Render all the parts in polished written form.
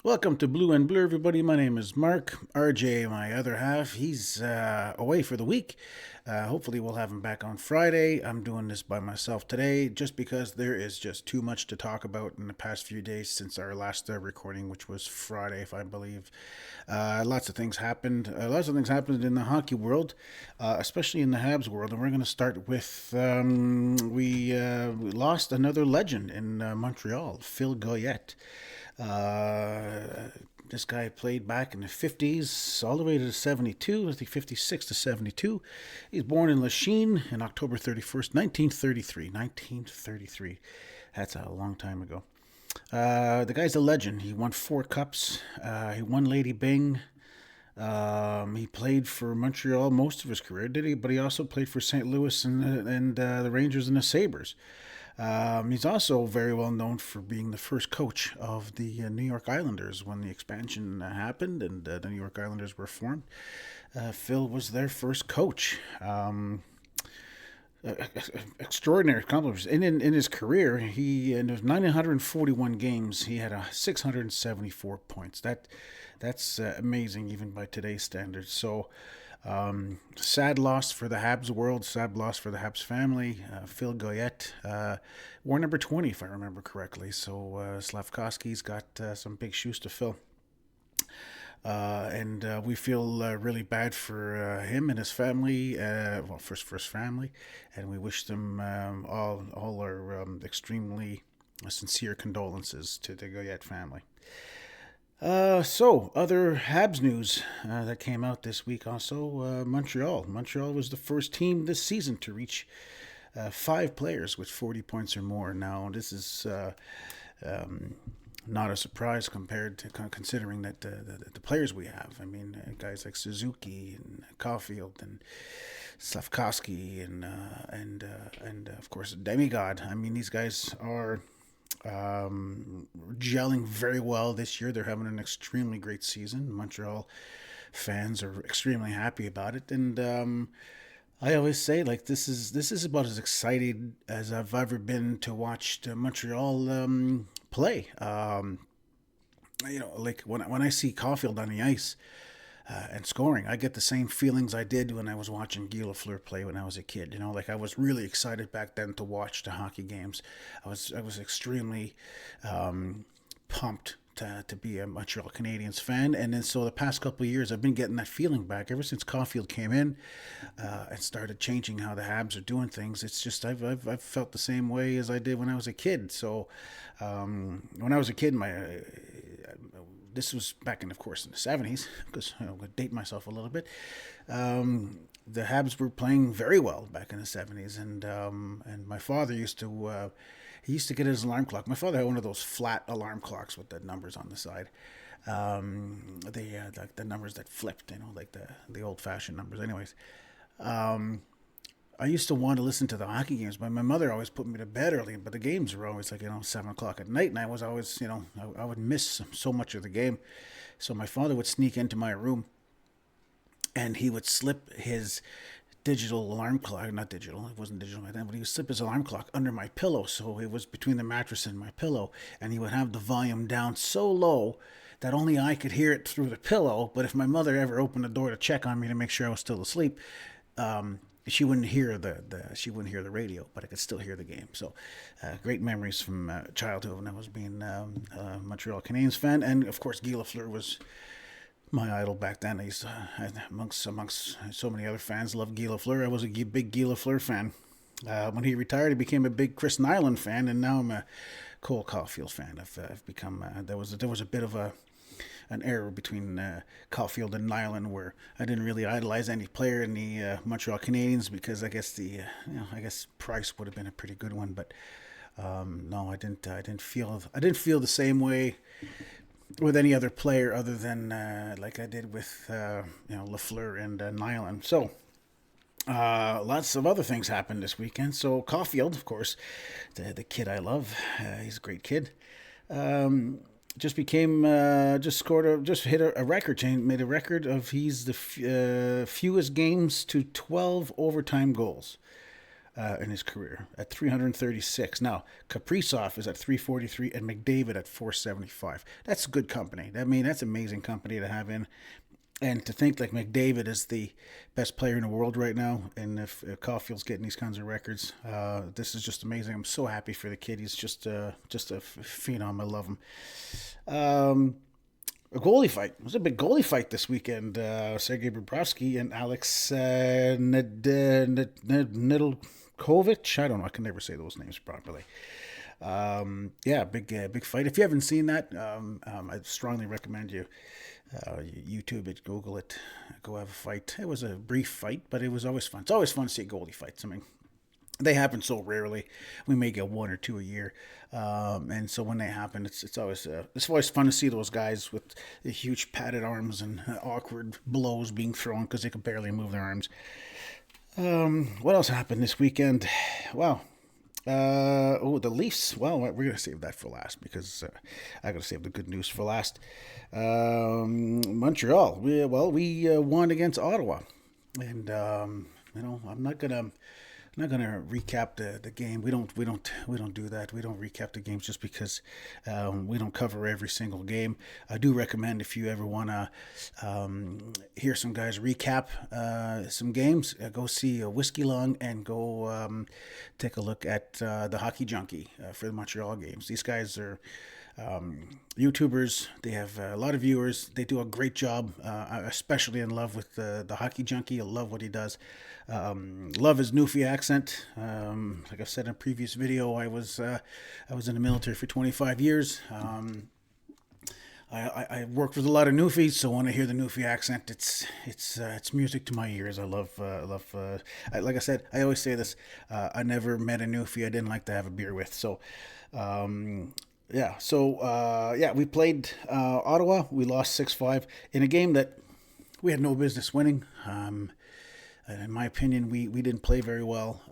Welcome to Blue and Blue, everybody. My name is Mark. RJ, my other half, he's away for the week. Hopefully, we'll have him back on Friday. I'm doing this by myself today just because there is just too much to talk about in the past few days since our last recording, which was Friday, if I believe. Lots of things happened. Lots of things happened in the hockey world, especially in the Habs world. And we're going to start with we lost another legend in Montreal, Phil Goyette. This guy played back in the 50s all the way to the 72, I think 56 to 72. He's born in Lachine on October 31st, 1933. 1933. That's a long time ago. The guy's a legend. He won 4 cups. He won Lady Byng. He played for Montreal most of his career, did he? But he also played for St. Louis and the Rangers and the Sabres. He's also very well known for being the first coach of the New York Islanders when the expansion happened and the New York Islanders were formed. Phil was their first coach. Extraordinary accomplishments. In his career, he in his 941 games, he had 674 points. That's amazing even by today's standards. So. Sad loss for the Habs world, sad loss for the Habs family. Phil Goyette wore number 20, if I remember correctly. So Slavkovsky's got some big shoes to fill. And we feel really bad for him and his family, first for his family, and we wish them all our extremely sincere condolences to the Goyette family. Other Habs news that came out this week also. Montreal. Montreal was the first team this season to reach 5 players with 40 points or more. Now, this is not a surprise compared to considering that the players we have. I mean, guys like Suzuki and Caulfield and Slavkovsky and of course Demigod. I mean, these guys are gelling very well this year. They're having an extremely great season. Montreal fans are extremely happy about it, and I always say like this is about as excited as I've ever been to watch Montreal play. Like when I see Caulfield on the ice. And scoring, I get the same feelings I did when I was watching Guy Lafleur play when I was a kid. You know, like I was really excited back then to watch the hockey games. I was extremely pumped to be a Montreal Canadiens fan, and then so the past couple of years I've been getting that feeling back ever since Caulfield came in and started changing how the Habs are doing things. It's just I've felt the same way as I did when I was a kid. So when I was a kid, this was back in, of course, in the 70s, because I'm going to date myself a little bit. The Habs were playing very well back in the 70s, and my father used to get his alarm clock. My father had one of those flat alarm clocks with the numbers on the side. Like the numbers that flipped, like the old-fashioned numbers. Anyways, I used to want to listen to the hockey games, but my mother always put me to bed early. But the games were always like 7 o'clock at night, and I was always I would miss so much of the game. So my father would sneak into my room, and he would slip his digital alarm clock. Not digital, it wasn't digital back then, but he would slip his alarm clock under my pillow, so it was between the mattress and my pillow, and he would have the volume down so low that only I could hear it through the pillow. But if my mother ever opened the door to check on me to make sure I was still asleep, she wouldn't hear the radio, but I could still hear the game. So, great memories from childhood when I was being a Montreal Canadiens fan, and of course Guy Lafleur was my idol back then. I used to, amongst so many other fans, loved Guy Lafleur. I was a big Guy Lafleur fan. When he retired, I became a big Chris Nyland fan, and now I'm a Cole Caulfield fan. I've become there was a bit of an error between Caulfield and Nyland, where I didn't really idolize any player in the Montreal Canadiens because I guess I guess Price would have been a pretty good one, but no, I didn't feel the same way with any other player other than like I did with Lafleur and Nyland. So. Lots of other things happened this weekend. So Caulfield, of course, the kid I love, he's a great kid. Just hit a record, made a record of he's the fewest games to 12 overtime goals. in his career at 336. Now, Kaprizov is at 343 and McDavid at 475. That's good company. I mean, that's amazing company to have in. And to think like McDavid is the best player in the world right now, and if Caulfield's getting these kinds of records, this is just amazing. I'm so happy for the kid. He's just a phenom. I love him. A goalie fight. It was a big goalie fight this weekend. Sergei Bobrovsky and Alex Nedeljkovic. I don't know. I can never say those names properly. Yeah, big fight. If you haven't seen that, I strongly recommend you YouTube it, Google it, go have a fight. It was a brief fight, but it was always fun. It's always fun to see goalie fights. I mean, they happen so rarely. We may get one or two a year, and so when they happen, it's always fun to see those guys with the huge padded arms and awkward blows being thrown because they can barely move their arms. What else happened this weekend? Wow. The Leafs. Well, we're going to save that for last because I got to save the good news for last. Montreal. We won against Ottawa, and I'm not gonna recap the game. We don't do that. We don't recap the games just because we don't cover every single game. I do recommend if you ever wanna hear some guys recap some games, go see Whiskey Long and go take a look at the Hockey Junkie for the Montreal games. These guys are YouTubers. They have a lot of viewers. They do a great job. I'm especially in love with the Hockey Junkie. I love what he does. Love his Newfie accent. Like I said in a previous video, I was in the military for 25 years. I worked with a lot of Newfies, so when I hear the Newfie accent, it's music to my ears. I love. Like I said, I always say this. I never met a Newfie I didn't like to have a beer with. So. We played Ottawa. We lost 6-5 in a game that we had no business winning. In my opinion, we didn't play very well.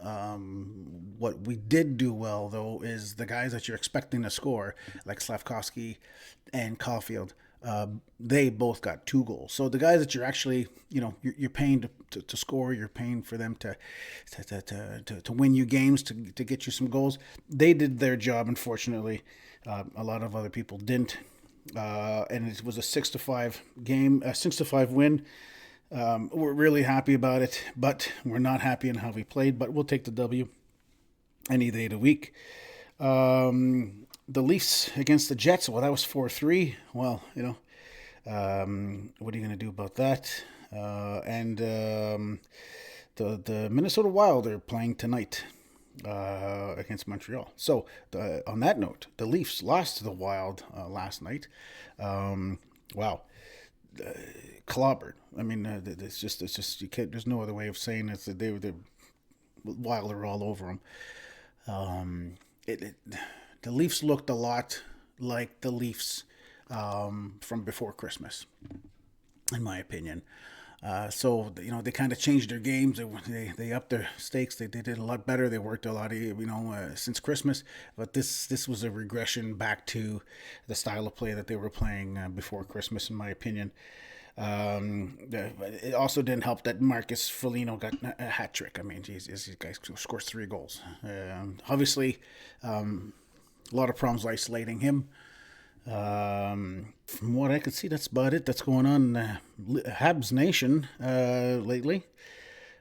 What we did do well, though, is the guys that you're expecting to score, like Slavkovsky and Caulfield, they both got 2 goals. So the guys that you're actually, you're paying to score, you're paying for them to win you games, to get you some goals. They did their job, unfortunately. A lot of other people didn't. And it was a 6-5 game, a 6-5 win. We're really happy about it, but we're not happy in how we played, but we'll take the W any day of the week. The Leafs against the Jets, well, that was 4-3. Well, what are you going to do about that? And the Minnesota Wild are playing tonight against Montreal. So on that note, the Leafs lost to the Wild last night. Wow. Clobbered. I mean, it's just you can't. There's no other way of saying it. They Wild are all over them. The Leafs looked a lot like the Leafs from before Christmas, in my opinion. So they kind of changed their games. They upped their stakes. They did a lot better. They worked a lot, since Christmas. But this was a regression back to the style of play that they were playing before Christmas, in my opinion. It also didn't help that Marcus Foligno got a hat trick. I mean, geez, this guy scores 3 goals. Obviously, a lot of problems isolating him. From what I could see, that's about it. That's going on Habs Nation lately.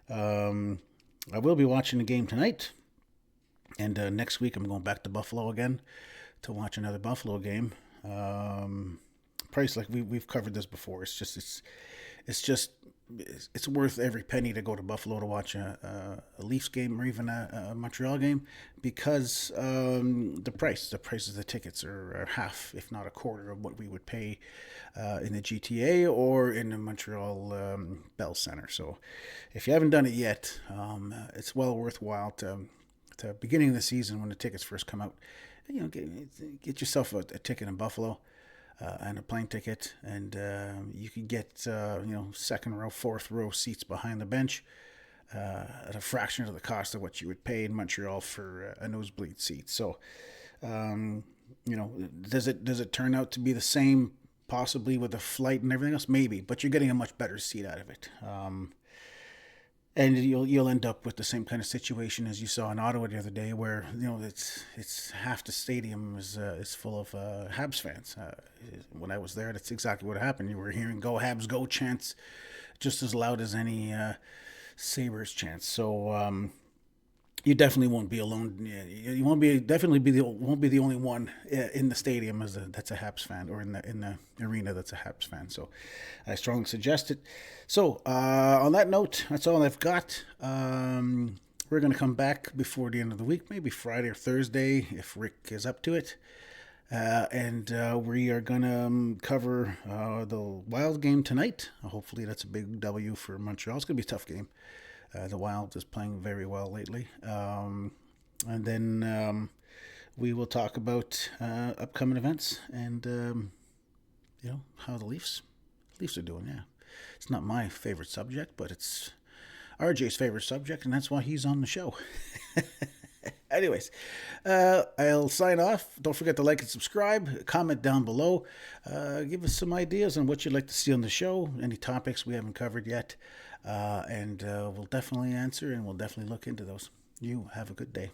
I will be watching the game tonight, and next week I'm going back to Buffalo again to watch another Buffalo game. Price, like we've covered this before. It's worth every penny to go to Buffalo to watch a Leafs game or even a Montreal game because the price of the tickets are half, if not a quarter, of what we would pay in the GTA or in the Montreal Bell Center. So if you haven't done it yet, it's well worthwhile to beginning of the season when the tickets first come out. Get yourself a ticket in Buffalo. And a plane ticket, and you could get second row, fourth row seats behind the bench at a fraction of the cost of what you would pay in Montreal for a nosebleed seat. So, does it turn out to be the same? Possibly with the flight and everything else, maybe, but you're getting a much better seat out of it. And you'll end up with the same kind of situation as you saw in Ottawa the other day, where it's half the stadium is full of Habs fans. When I was there, that's exactly what happened. You were hearing "Go Habs, Go" chants just as loud as any Sabres chants. So you definitely won't be alone. You won't be definitely be the won't be the only one in the stadium that's a Habs fan, or in the arena that's a Habs fan. So I strongly suggest it. So on that note, that's all I've got. We're gonna come back before the end of the week, maybe Friday or Thursday if Rick is up to it. And we are going to cover the Wild game tonight. Hopefully, that's a big W for Montreal. It's going to be a tough game. The Wild is playing very well lately. And then we will talk about upcoming events and how the Leafs are doing. Yeah, it's not my favorite subject, but it's RJ's favorite subject, and that's why he's on the show. Anyways, I'll sign off. Don't forget to like and subscribe. Comment down below. Give us some ideas on what you'd like to see on the show. Any topics we haven't covered yet. And we'll definitely answer, and we'll definitely look into those. You have a good day.